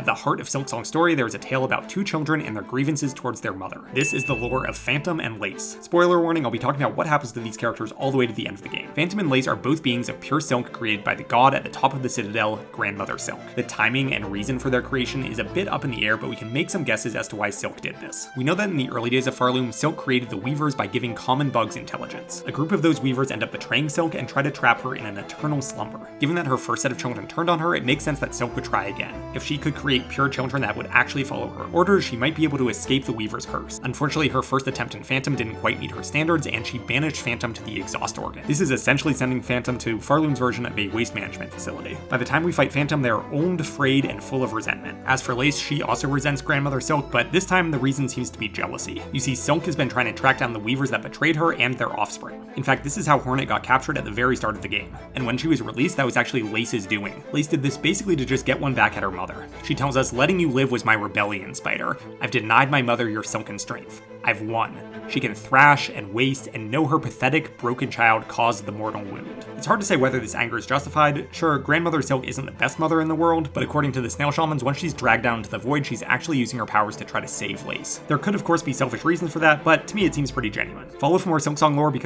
At the heart of Silksong's story, there is a tale about two children and their grievances towards their mother. This is the lore of Phantom and Lace. Spoiler warning, I'll be talking about what happens to these characters all the way to the end of the game. Phantom and Lace are both beings of pure silk created by the god at the top of the Citadel, Grandmother Silk. The timing and reason for their creation is a bit up in the air, but we can make some guesses as to why Silk did this. We know that in the early days of Farloom, Silk created the Weavers by giving common bugs intelligence. A group of those Weavers end up betraying Silk and try to trap her in an eternal slumber. Given that her first set of children turned on her, it makes sense that Silk would try again. If she could create pure children that would actually follow her orders, she might be able to escape the Weaver's curse. Unfortunately, her first attempt in Phantom didn't quite meet her standards, and she banished Phantom to the exhaust organ. This is essentially sending Phantom to Farloom's version of a waste management facility. By the time we fight Phantom, they are owned, frayed, and full of resentment. As for Lace, she also resents Grandmother Silk, but this time the reason seems to be jealousy. You see, Silk has been trying to track down the Weavers that betrayed her and their offspring. In fact, this is how Hornet got captured at the very start of the game. And when she was released, that was actually Lace's doing. Lace did this basically to just get one back at her mother. She tells us, "Letting you live was my rebellion, Spider. I've denied my mother your silken strength. I've won. She can thrash and waste and know her pathetic, broken child caused the mortal wound." It's hard to say whether this anger is justified. Sure, Grandmother Silk isn't the best mother in the world, but according to the Snail Shamans, once she's dragged down into the void, she's actually using her powers to try to save Lace. There could of course be selfish reasons for that, but to me it seems pretty genuine. Follow for more Silksong lore because